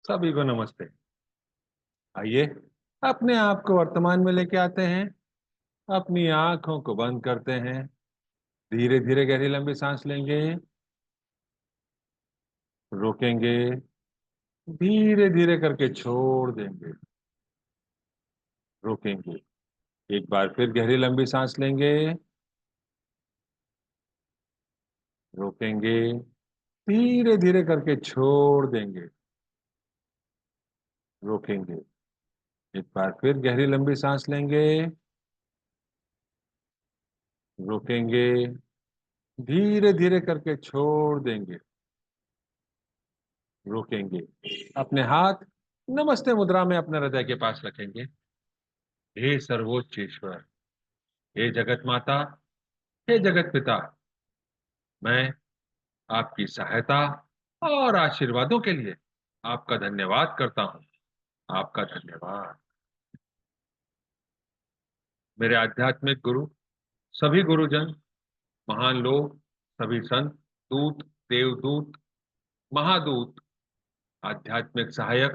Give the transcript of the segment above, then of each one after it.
सभी को नमस्ते। आइए अपने आप को वर्तमान में लेके आते हैं। अपनी आंखों को बंद करते हैं। धीरे धीरे गहरी लंबी सांस लेंगे। रोकेंगे। धीरे धीरे करके छोड़ देंगे। रोकेंगे। एक बार फिर गहरी लंबी सांस लेंगे। रोकेंगे। धीरे धीरे करके छोड़ देंगे। रोकेंगे। एक बार फिर गहरी लंबी सांस लेंगे। रोकेंगे। धीरे धीरे करके छोड़ देंगे। रोकेंगे। अपने हाथ नमस्ते मुद्रा में अपने हृदय के पास रखेंगे। हे सर्वोच्च ईश्वर, हे जगत माता, हे जगत पिता, मैं आपकी सहायता और आशीर्वादों के लिए आपका धन्यवाद करता हूँ। आपका धन्यवाद। मेरे आध्यात्मिक गुरु, सभी गुरुजन, महान लोग, सभी संत, दूत, देवदूत, महादूत, आध्यात्मिक सहायक,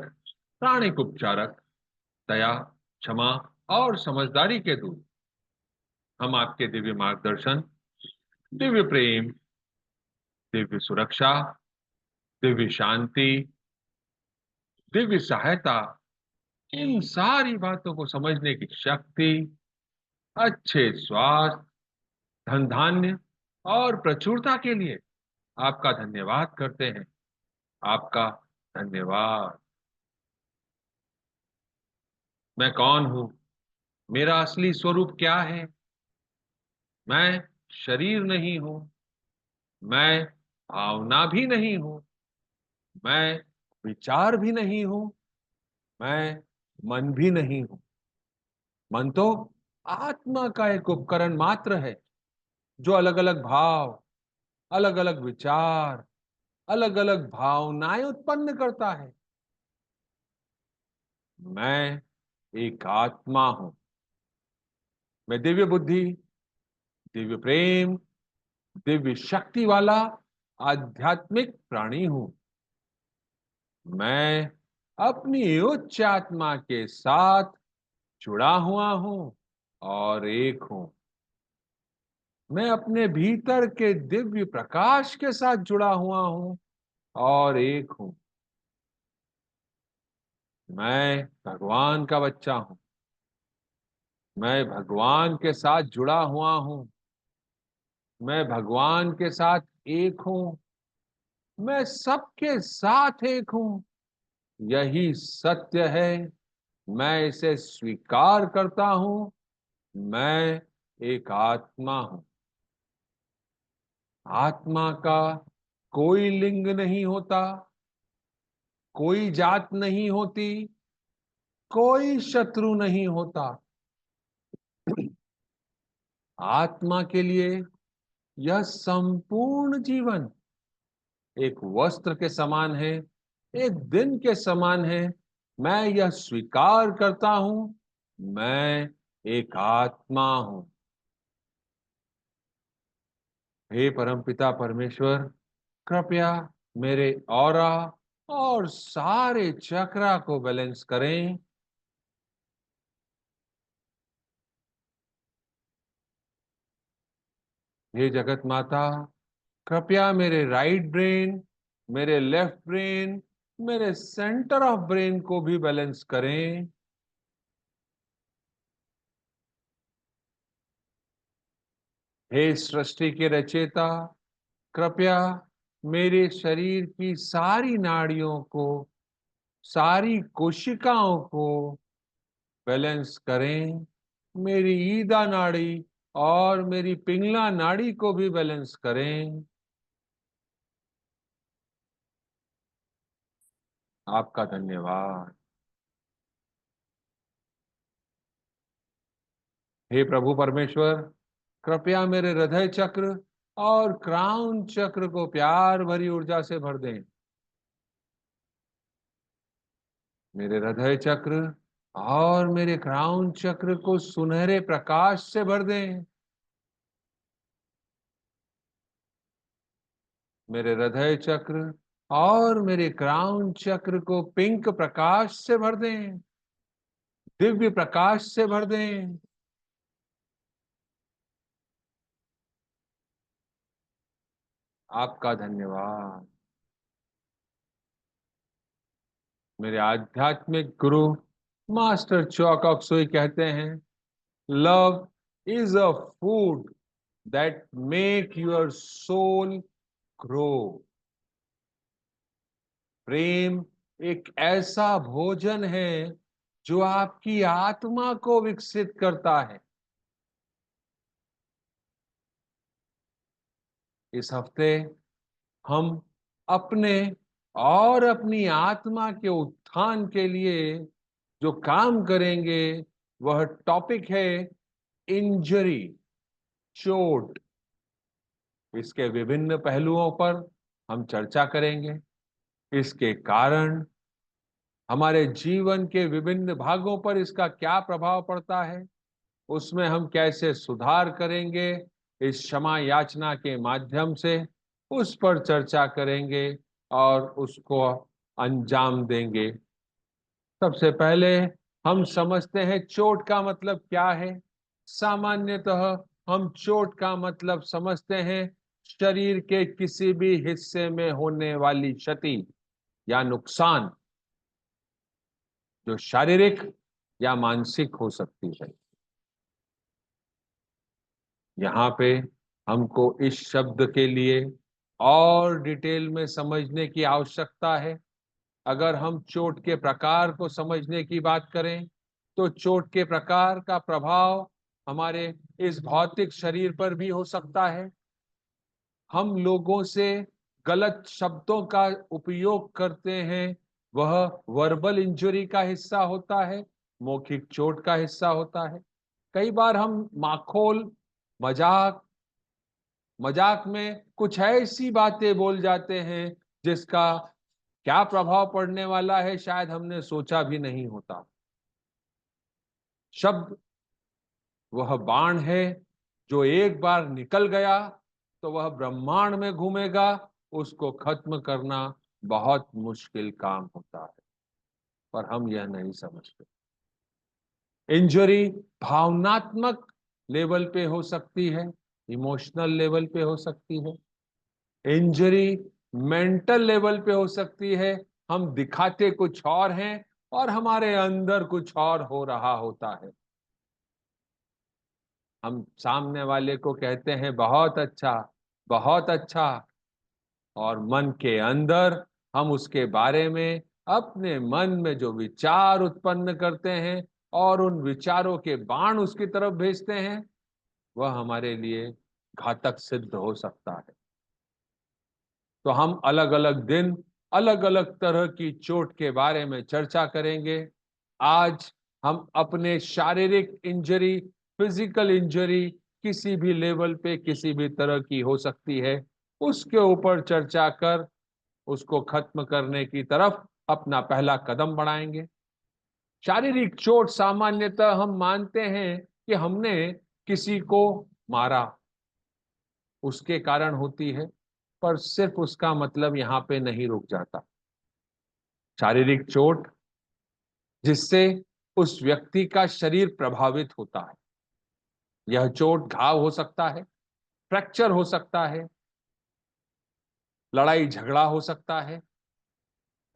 प्राणिक उपचारक, दया, क्षमा और समझदारी के दूत, हम आपके दिव्य मार्गदर्शन, दिव्य प्रेम, दिव्य सुरक्षा, दिव्य शांति, दिव्य सहायता, इन सारी बातों को समझने की शक्ति, अच्छे स्वास्थ्य, धन धान्य और प्रचुरता के लिए आपका धन्यवाद करते हैं। आपका धन्यवाद। मैं कौन हूं? मेरा असली स्वरूप क्या है? मैं शरीर नहीं हूं। मैं भावना भी नहीं हूं। मैं विचार भी नहीं हूं। मैं मन भी नहीं हूं। मन तो आत्मा का एक उपकरण मात्र है, जो अलग अलग भाव, अलग अलग विचार, अलग अलग भावनाएं उत्पन्न करता है। मैं एक आत्मा हूं। मैं दिव्य बुद्धि, दिव्य प्रेम, दिव्य शक्ति वाला आध्यात्मिक प्राणी हूं। मैं अपनी उच्च आत्मा के साथ जुड़ा हुआ हूं और एक हूं। मैं अपने भीतर के दिव्य प्रकाश के साथ जुड़ा हुआ हूं और एक हूं। मैं भगवान का बच्चा हूं। मैं भगवान के साथ जुड़ा हुआ हूं। मैं भगवान के साथ एक हूं। मैं सबके साथ एक हूं। यही सत्य है। मैं इसे स्वीकार करता हूं। मैं एक आत्मा हूं। आत्मा का कोई लिंग नहीं होता, कोई जात नहीं होती, कोई शत्रु नहीं होता। आत्मा के लिए यह संपूर्ण जीवन एक वस्त्र के समान है, एक दिन के समान है। मैं यह स्वीकार करता हूं। मैं एक आत्मा हूं। हे परमपिता परमेश्वर, कृपया मेरे ऑरा और सारे चक्रा को बैलेंस करें। हे जगत माता, कृपया मेरे राइट ब्रेन, मेरे लेफ्ट ब्रेन, मेरे सेंटर ऑफ ब्रेन को भी बैलेंस करें। हे सृष्टि के रचयिता, कृपया मेरे शरीर की सारी नाड़ियों को, सारी कोशिकाओं को बैलेंस करें। मेरी ईदा नाड़ी और मेरी पिंगला नाड़ी को भी बैलेंस करें। आपका धन्यवाद। हे प्रभु परमेश्वर, कृपया मेरे हृदय चक्र और क्राउन चक्र को प्यार भरी ऊर्जा से भर दें। मेरे हृदय चक्र और मेरे क्राउन चक्र को सुनहरे प्रकाश से भर दें। मेरे हृदय चक्र और मेरे क्राउन चक्र को पिंक प्रकाश से भर दें, दिव्य प्रकाश से भर दें। आपका धन्यवाद। मेरे आध्यात्मिक गुरु मास्टर चौक ऑक्सोई कहते हैं, love is a food that make your soul grow. प्रेम एक ऐसा भोजन है जो आपकी आत्मा को विकसित करता है। इस हफ्ते हम अपने और अपनी आत्मा के उत्थान के लिए जो काम करेंगे वह टॉपिक है इंजरी, चोट। इसके विभिन्न पहलुओं पर हम चर्चा करेंगे। इसके कारण, हमारे जीवन के विभिन्न भागों पर इसका क्या प्रभाव पड़ता है, उसमें हम कैसे सुधार करेंगे इस क्षमा याचना के माध्यम से, उस पर चर्चा करेंगे और उसको अंजाम देंगे। सबसे पहले हम समझते हैं चोट का मतलब क्या है। सामान्यतः हम चोट का मतलब समझते हैं शरीर के किसी भी हिस्से में होने वाली क्षति या नुकसान, जो शारीरिक या मानसिक हो सकती है। यहाँ पे हमको इस शब्द के लिए और डिटेल में समझने की आवश्यकता है। अगर हम चोट के प्रकार को समझने की बात करें तो चोट के प्रकार का प्रभाव हमारे इस भौतिक शरीर पर भी हो सकता है। हम लोगों से गलत शब्दों का उपयोग करते हैं, वह वर्बल इंजरी का हिस्सा होता है, मौखिक चोट का हिस्सा होता है। कई बार हम माखौल, मजाक मजाक में कुछ ऐसी बातें बोल जाते हैं जिसका क्या प्रभाव पड़ने वाला है शायद हमने सोचा भी नहीं होता। शब्द वह बाण है जो एक बार निकल गया तो वह ब्रह्मांड में घूमेगा, उसको खत्म करना बहुत मुश्किल काम होता है, पर हम यह नहीं समझते। इंजरी भावनात्मक लेवल पे हो सकती है, इमोशनल लेवल पे हो सकती है, इंजरी मेंटल लेवल पे हो सकती है। हम दिखाते कुछ और हैं और हमारे अंदर कुछ और हो रहा होता है। हम सामने वाले को कहते हैं बहुत अच्छा, बहुत अच्छा, और मन के अंदर हम उसके बारे में अपने मन में जो विचार उत्पन्न करते हैं और उन विचारों के बाण उसकी तरफ भेजते हैं, वह हमारे लिए घातक सिद्ध हो सकता है। तो हम अलग अलग दिन अलग अलग तरह की चोट के बारे में चर्चा करेंगे। आज हम अपने शारीरिक इंजरी, फिजिकल इंजरी किसी भी लेवल पे किसी भी तरह की हो सकती है, उसके ऊपर चर्चा कर उसको खत्म करने की तरफ अपना पहला कदम बढ़ाएंगे। शारीरिक चोट सामान्यतः हम मानते हैं कि हमने किसी को मारा, उसके कारण होती है, पर सिर्फ उसका मतलब यहाँ पे नहीं रुक जाता। शारीरिक चोट जिससे उस व्यक्ति का शरीर प्रभावित होता है, यह चोट घाव हो सकता है, फ्रैक्चर हो सकता है, लड़ाई झगड़ा हो सकता है,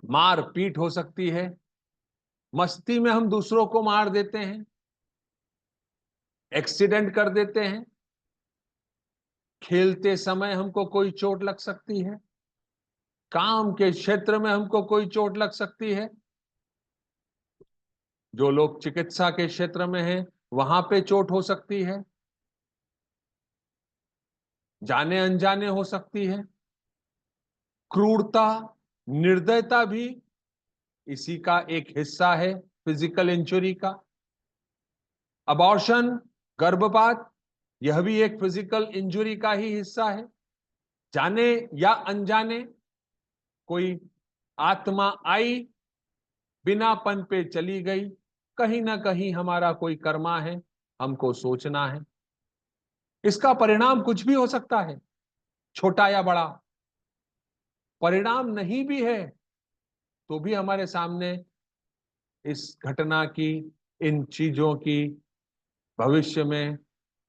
मार पीट हो सकती है, मस्ती में हम दूसरों को मार देते हैं, एक्सीडेंट कर देते हैं, खेलते समय हमको कोई चोट लग सकती है, काम के क्षेत्र में हमको कोई चोट लग सकती है। जो लोग चिकित्सा के क्षेत्र में हैं वहां पे चोट हो सकती है, जाने अनजाने हो सकती है। क्रूरता, निर्दयता भी इसी का एक हिस्सा है, फिजिकल इंजुरी का। अबॉर्शन, गर्भपात, यह भी एक फिजिकल इंजुरी का ही हिस्सा है। जाने या अनजाने कोई आत्मा आई, बिनापन पे चली गई, कहीं ना कहीं हमारा कोई कर्मा है, हमको सोचना है। इसका परिणाम कुछ भी हो सकता है, छोटा या बड़ा। परिणाम नहीं भी है तो भी हमारे सामने इस घटना की, इन चीजों की भविष्य में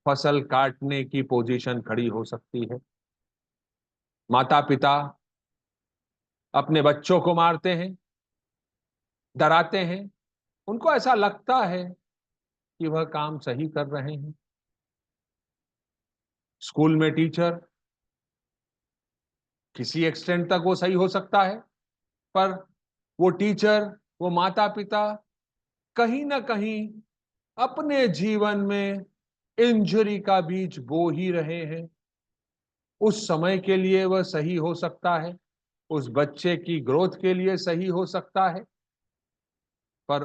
फसल काटने की पोजीशन खड़ी हो सकती है। माता पिता अपने बच्चों को मारते हैं, डराते हैं, उनको ऐसा लगता है कि वह काम सही कर रहे हैं। स्कूल में टीचर, किसी एक्सटेंट तक वो सही हो सकता है, पर वो टीचर, वो माता पिता कहीं ना कहीं अपने जीवन में इंजरी का बीज बो ही रहे हैं। उस समय के लिए वह सही हो सकता है, उस बच्चे की ग्रोथ के लिए सही हो सकता है, पर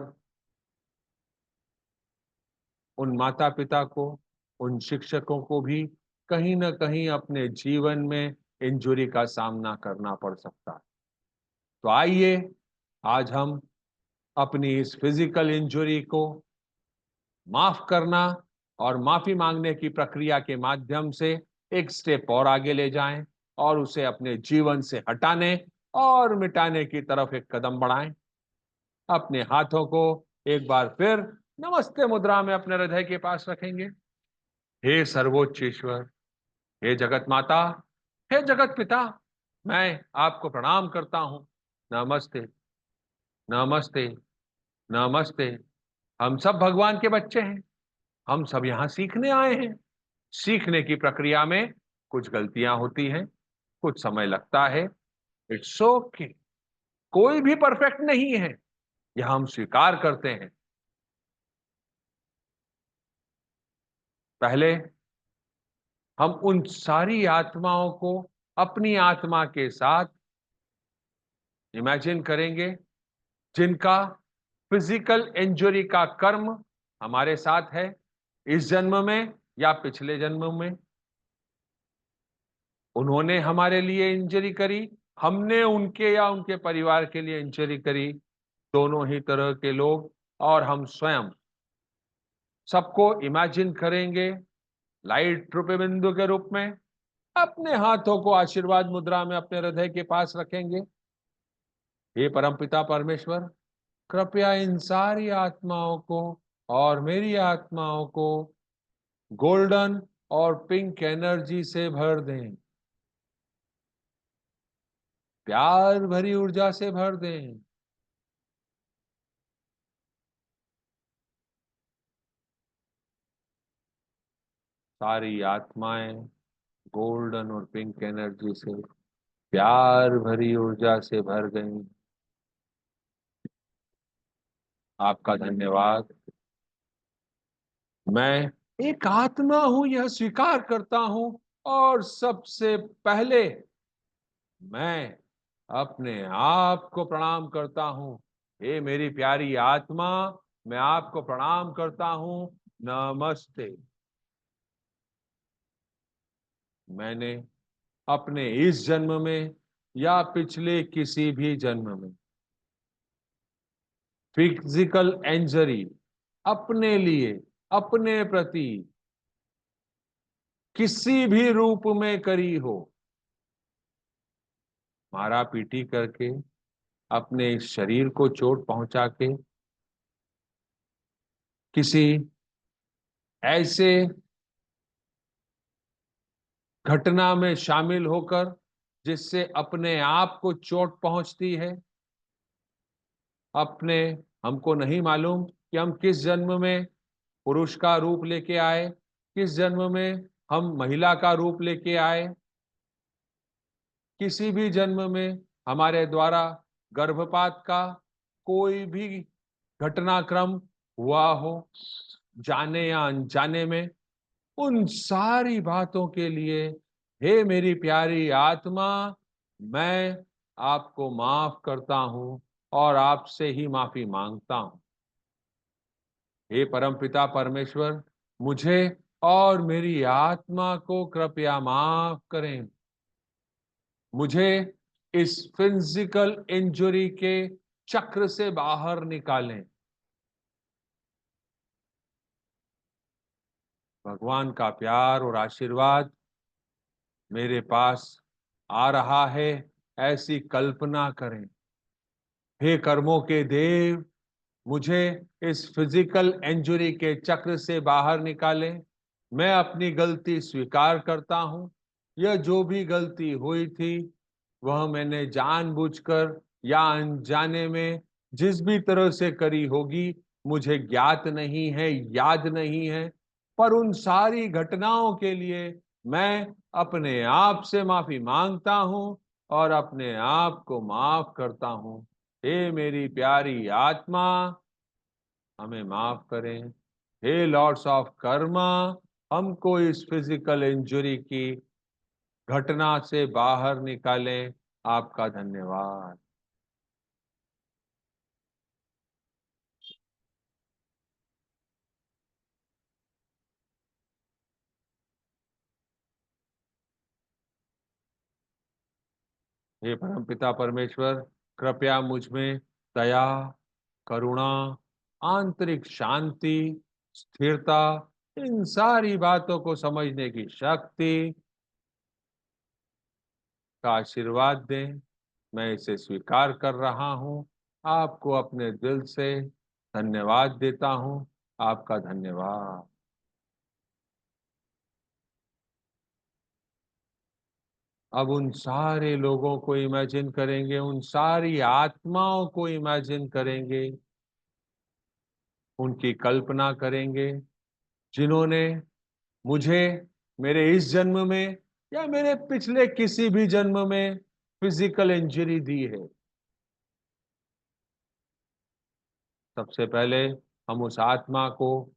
उन माता पिता को, उन शिक्षकों को भी कहीं ना कहीं अपने जीवन में इंजरी का सामना करना पड़ सकता है। तो आइए आज हम अपनी इस फिजिकल इंजरी को माफ करना और माफी मांगने की प्रक्रिया के माध्यम से एक स्टेप और आगे ले जाएं और उसे अपने जीवन से हटाने और मिटाने की तरफ एक कदम बढ़ाएं। अपने हाथों को एक बार फिर नमस्ते मुद्रा में अपने हृदय के पास रखेंगे। हे सर्वोच्च ईश्वर, हे जगत माता, हे जगत पिता, मैं आपको प्रणाम करता हूं। नमस्ते, नमस्ते, नमस्ते। हम सब भगवान के बच्चे हैं, हम सब यहाँ सीखने आए हैं। सीखने की प्रक्रिया में कुछ गलतियां होती हैं, कुछ समय लगता है। इट्स ओके, कोई भी परफेक्ट नहीं है, यह हम स्वीकार करते हैं। पहले हम उन सारी आत्माओं को अपनी आत्मा के साथ इमेजिन करेंगे जिनका फिजिकल इंजरी का कर्म हमारे साथ है, इस जन्म में या पिछले जन्म में। उन्होंने हमारे लिए इंजरी करी, हमने उनके या उनके परिवार के लिए इंजरी करी, दोनों ही तरह के लोग। और हम स्वयं सबको इमेजिन करेंगे लाइट रूपे बिंदु के रूप में, अपने हाथों को आशीर्वाद मुद्रा में अपने हृदय के पास रखेंगे। हे परमपिता परमेश्वर, कृपया इन सारी आत्माओं को और मेरी आत्माओं को गोल्डन और पिंक एनर्जी से भर दें, प्यार भरी ऊर्जा से भर दें। सारी आत्माएं गोल्डन और पिंक एनर्जी से, प्यार भरी ऊर्जा से भर गई। आपका धन्यवाद। मैं एक आत्मा हूं, यह स्वीकार करता हूं। और सबसे पहले मैं अपने आप को प्रणाम करता हूं। हे मेरी प्यारी आत्मा, मैं आपको प्रणाम करता हूं। नमस्ते। मैंने अपने इस जन्म में या पिछले किसी भी जन्म में फिजिकल इंजरी अपने लिए, अपने प्रति किसी भी रूप में करी हो, मारा पीटी करके, अपने शरीर को चोट पहुंचा के, किसी ऐसे घटना में शामिल होकर जिससे अपने आप को चोट पहुंचती है। अपने हमको नहीं मालूम कि हम किस जन्म में पुरुष का रूप लेके आए, किस जन्म में हम महिला का रूप लेके आए। किसी भी जन्म में हमारे द्वारा गर्भपात का कोई भी घटनाक्रम हुआ हो, जाने या अनजाने में, उन सारी बातों के लिए हे मेरी प्यारी आत्मा, मैं आपको माफ करता हूं और आपसे ही माफी मांगता हूं। हे परमपिता परमेश्वर, मुझे और मेरी आत्मा को कृपया माफ करें। मुझे इस फिजिकल इंजरी के चक्र से बाहर निकालें। भगवान का प्यार और आशीर्वाद मेरे पास आ रहा है, ऐसी कल्पना करें। हे कर्मों के देव, मुझे इस फिजिकल इंजरी के चक्र से बाहर निकालें। मैं अपनी गलती स्वीकार करता हूं। यह जो भी गलती हुई थी वह मैंने जानबूझकर या अनजाने में जिस भी तरह से करी होगी मुझे ज्ञात नहीं है, याद नहीं है। पर उन सारी घटनाओं के लिए मैं अपने आप से माफी मांगता हूं और अपने आप को माफ करता हूं। हे मेरी प्यारी आत्मा, हमें माफ करें। हे लॉर्ड्स ऑफ कर्मा, हमको इस फिजिकल इंजरी की घटना से बाहर निकालें। आपका धन्यवाद। हे परमपिता परमेश्वर, कृपया मुझ में दया, करुणा, आंतरिक शांति, स्थिरता, इन सारी बातों को समझने की शक्ति का आशीर्वाद दें। मैं इसे स्वीकार कर रहा हूं। आपको अपने दिल से धन्यवाद देता हूं। आपका धन्यवाद। अब उन सारे लोगों को इमेजिन करेंगे, उन सारी आत्माओं को इमेजिन करेंगे, उनकी कल्पना करेंगे जिन्होंने मुझे मेरे इस जन्म में या मेरे पिछले किसी भी जन्म में फिजिकल इंजरी दी है। सबसे पहले हम उस आत्मा को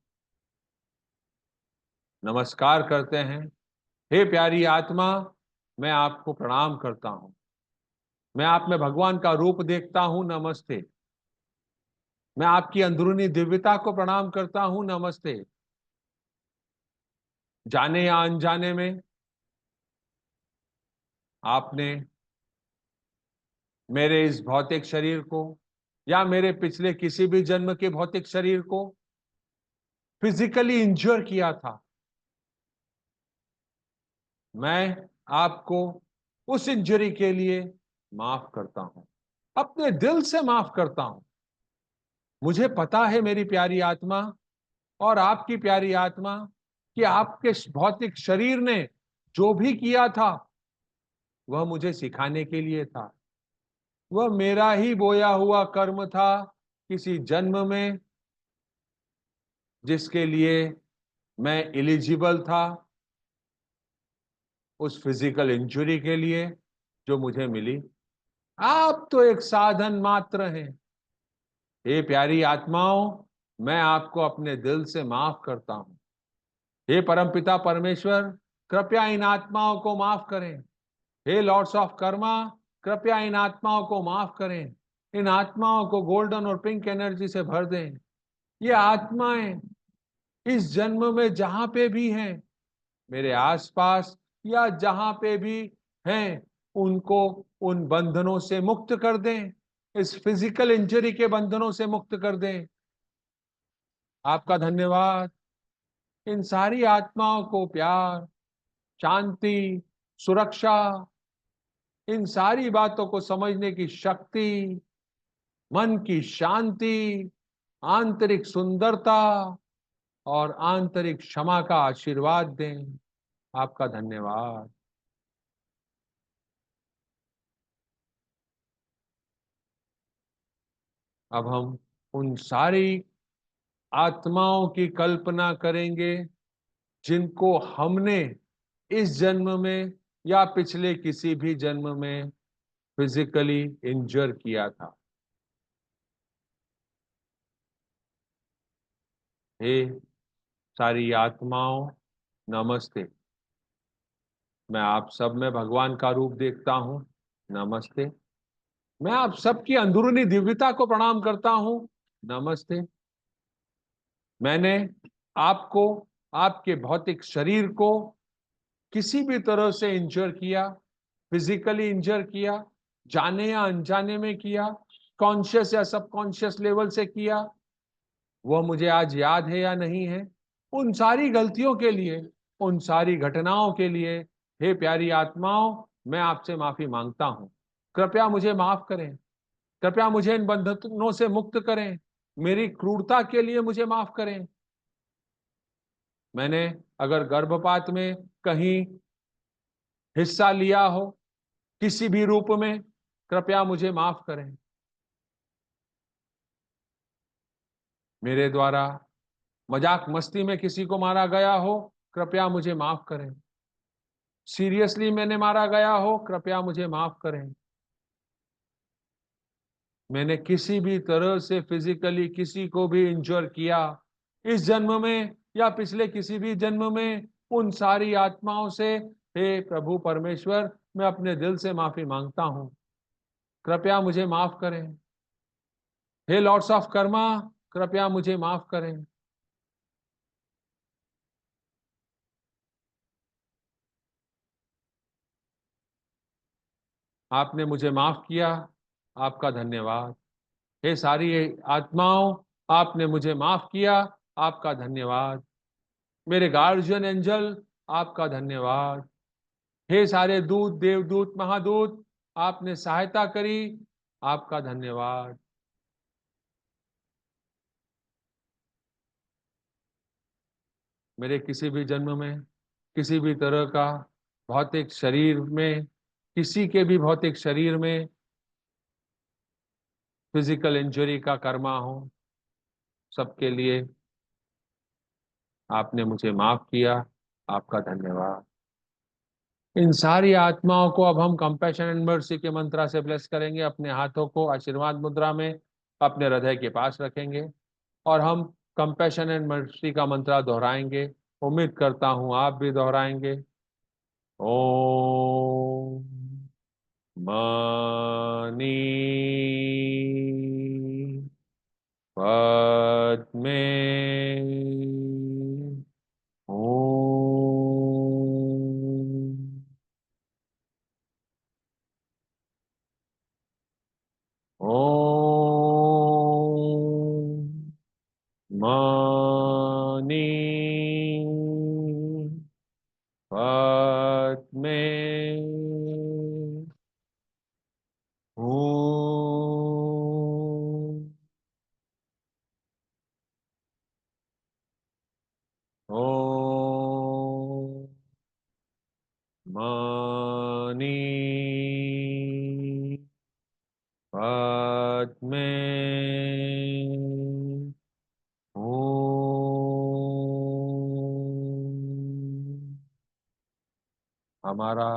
नमस्कार करते हैं। हे प्यारी आत्मा, मैं आपको प्रणाम करता हूं। मैं आप में भगवान का रूप देखता हूं। नमस्ते। मैं आपकी अंदरूनी दिव्यता को प्रणाम करता हूं। नमस्ते। जाने या अनजाने में आपने मेरे इस भौतिक शरीर को या मेरे पिछले किसी भी जन्म के भौतिक शरीर को फिजिकली इंजर किया था। मैं आपको उस इंजरी के लिए माफ करता हूं, अपने दिल से माफ करता हूं। मुझे पता है मेरी प्यारी आत्मा और आपकी प्यारी आत्मा कि आपके भौतिक शरीर ने जो भी किया था वह मुझे सिखाने के लिए था। वह मेरा ही बोया हुआ कर्म था किसी जन्म में, जिसके लिए मैं एलिजिबल था उस फिजिकल इंजरी के लिए जो मुझे मिली। आप तो एक साधन मात्र हैं। हे प्यारी आत्माओं, मैं आपको अपने दिल से माफ करता हूं। हे परमपिता परमेश्वर, कृपया इन आत्माओं को माफ करें। हे लॉर्ड्स ऑफ कर्मा, कृपया इन आत्माओं को माफ करें। इन आत्माओं को गोल्डन और पिंक एनर्जी से भर दें। ये आत्माएं इस जन्म में जहां पे भी हैं, मेरे आसपास या जहां पे भी हैं, उनको उन बंधनों से मुक्त कर दें। इस फिजिकल इंजरी के बंधनों से मुक्त कर दें। आपका धन्यवाद। इन सारी आत्माओं को प्यार, शांति, सुरक्षा, इन सारी बातों को समझने की शक्ति, मन की शांति, आंतरिक सुंदरता और आंतरिक क्षमा का आशीर्वाद दें। आपका धन्यवाद। अब हम उन सारी आत्माओं की कल्पना करेंगे जिनको हमने इस जन्म में या पिछले किसी भी जन्म में फिजिकली इंजर किया था। हे सारी आत्माओं, नमस्ते। मैं आप सब में भगवान का रूप देखता हूं। नमस्ते। मैं आप सबकी अंदरूनी दिव्यता को प्रणाम करता हूं। नमस्ते। मैंने आपको, आपके भौतिक शरीर को किसी भी तरह से इंजर किया, फिजिकली इंजर किया, जाने या अनजाने में किया, कॉन्शियस या सबकॉन्शियस लेवल से किया, वह मुझे आज याद है या नहीं है। उन सारी गलतियों के लिए, उन सारी घटनाओं के लिए हे प्यारी आत्माओं, मैं आपसे माफी मांगता हूं। कृपया मुझे माफ करें। कृपया मुझे इन बंधनों से मुक्त करें। मेरी क्रूरता के लिए मुझे माफ करें। मैंने अगर गर्भपात में कहीं हिस्सा लिया हो किसी भी रूप में, कृपया मुझे माफ करें। मेरे द्वारा मजाक मस्ती में किसी को मारा गया हो, कृपया मुझे माफ करें। सीरियसली मैंने मारा गया हो, कृपया मुझे माफ करें। मैंने किसी भी तरह से फिजिकली किसी को भी इंजोर किया इस जन्म में या पिछले किसी भी जन्म में, उन सारी आत्माओं से हे प्रभु परमेश्वर मैं अपने दिल से माफी मांगता हूं। कृपया मुझे माफ करें। हे लॉर्ड्स ऑफ कर्मा, कृपया मुझे माफ करें। आपने मुझे माफ किया, आपका धन्यवाद। हे सारी आत्माओं, आपने मुझे माफ किया, आपका धन्यवाद। मेरे गार्जियन एंजल, आपका धन्यवाद। हे सारे दूत, देवदूत, महादूत, आपने सहायता करी, आपका धन्यवाद। मेरे किसी भी जन्म में किसी भी तरह का भौतिक शरीर में, किसी के भी भौतिक शरीर में फिजिकल इंजरी का कर्मा हो, सबके लिए आपने मुझे माफ किया, आपका धन्यवाद। इन सारी आत्माओं को अब हम कंपैशन एंड मर्सी के मंत्र से ब्लेस करेंगे। अपने हाथों को आशीर्वाद मुद्रा में अपने हृदय के पास रखेंगे और हम कंपैशन एंड मर्सी का मंत्र दोहराएंगे। उम्मीद करता हूं आप भी दोहराएंगे। ओम मनी पद्मे ओम। ओम मनी पद्मे ओम। ओम मनी पद्मे ओम। हमारा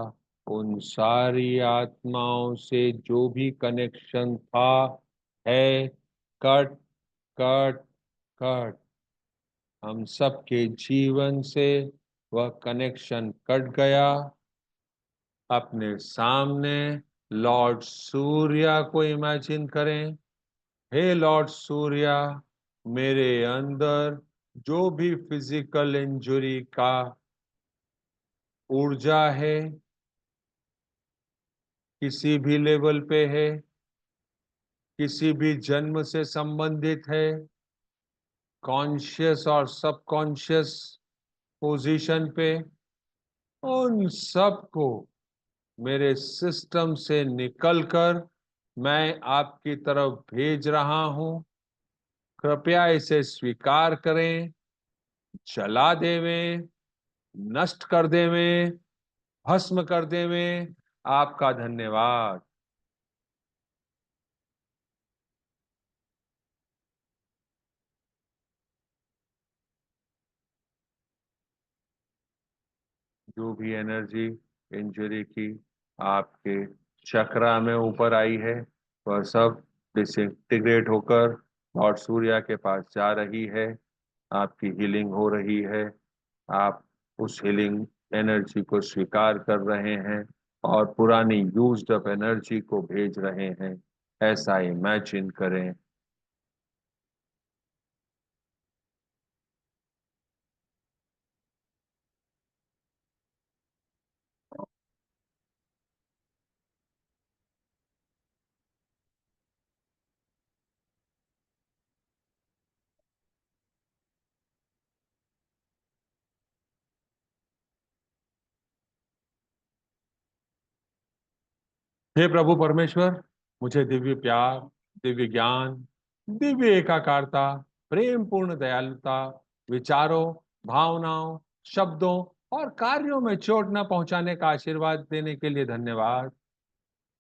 उन सारी आत्माओं से जो भी कनेक्शन था है, कट कट कट। हम सबके जीवन से वह कनेक्शन कट गया। अपने सामने लॉर्ड सूर्य को इमेजिन करें। हे लॉर्ड सूर्य, मेरे अंदर जो भी फिजिकल इंजरी का ऊर्जा है, किसी भी लेवल पे है, किसी भी जन्म से संबंधित है, कॉन्शियस और सबकॉन्शियस पोजीशन पे, उन सब को मेरे सिस्टम से निकलकर मैं आपकी तरफ भेज रहा हूं। कृपया इसे स्वीकार करें, जला देवें, नष्ट कर देवें, भस्म कर देवें। आपका धन्यवाद। जो भी एनर्जी इंजरी की आपके चक्रा में ऊपर आई है, वह सब डिसइंटीग्रेट होकर लॉर्ड सूर्य के पास जा रही है। आपकी हीलिंग हो रही है। आप उस हीलिंग एनर्जी को स्वीकार कर रहे हैं और पुरानी यूज्ड अप एनर्जी को भेज रहे हैं। ऐसा इमेजिन करें। हे प्रभु परमेश्वर, मुझे दिव्य प्यार, दिव्य ज्ञान, दिव्य एकाकारता, प्रेम पूर्ण दयालुता, विचारों, भावनाओं, शब्दों और कार्यों में चोट न पहुंचाने का आशीर्वाद देने के लिए धन्यवाद।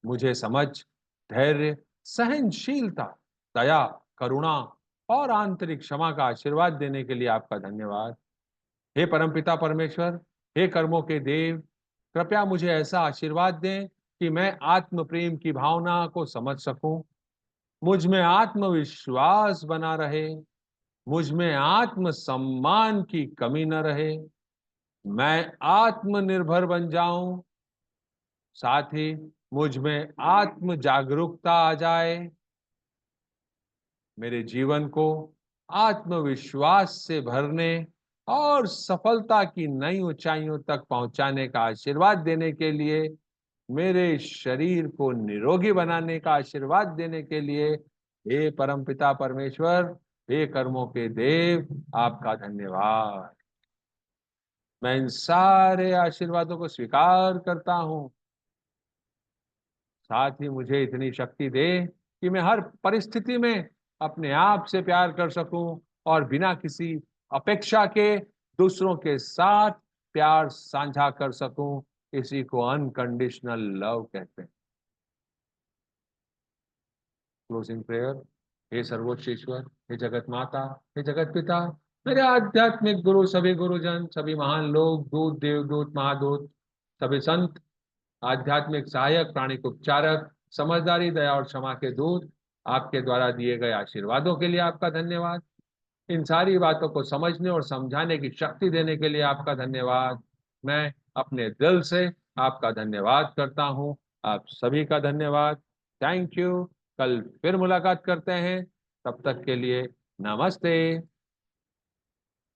मुझे समझ, धैर्य, सहनशीलता, दया, करुणा और आंतरिक क्षमा का आशीर्वाद देने के लिए आपका धन्यवाद। हे परमपिता परमेश्वर, हे कर्मों के देव, कृपया मुझे ऐसा आशीर्वाद दें कि मैं आत्म प्रेम की भावना को समझ सकूं, मुझ में आत्मविश्वास बना रहे, मुझ में आत्म सम्मान की कमी न रहे, मैं आत्मनिर्भर बन जाऊं, साथ ही मुझ में आत्म जागरूकता आ जाए, मेरे जीवन को आत्मविश्वास से भरने और सफलता की नई ऊंचाइयों तक पहुंचाने का आशीर्वाद देने के लिए, मेरे शरीर को निरोगी बनाने का आशीर्वाद देने के लिए, हे परमपिता परमेश्वर, हे कर्मों के देव, आपका धन्यवाद। मैं इन सारे आशीर्वादों को स्वीकार करता हूं। साथ ही मुझे इतनी शक्ति दे कि मैं हर परिस्थिति में अपने आप से प्यार कर सकूं और बिना किसी अपेक्षा के दूसरों के साथ प्यार साझा कर सकूं। इसी को अनकंडीशनल लव कहते हैं। Closing prayer. हे सर्वोच्च ईश्वर, हे जगत माता, हे जगत पिता, मेरे आध्यात्मिक गुरु, सभी गुरुजन, सभी महान लोग, दूत, देवदूत, महादूत, सभी संत, आध्यात्मिक सहायक, प्राणिक उपचारक, समझदारी, दया और क्षमा के दूत, आपके द्वारा दिए गए आशीर्वादों के लिए आपका धन्यवाद। इन सारी बातों को समझने और समझाने की शक्ति देने के लिए आपका धन्यवाद। मैं अपने दिल से आपका धन्यवाद करता हूँ। आप सभी का धन्यवाद। Thank you. कल फिर मुलाकात करते हैं। तब तक के लिए नमस्ते।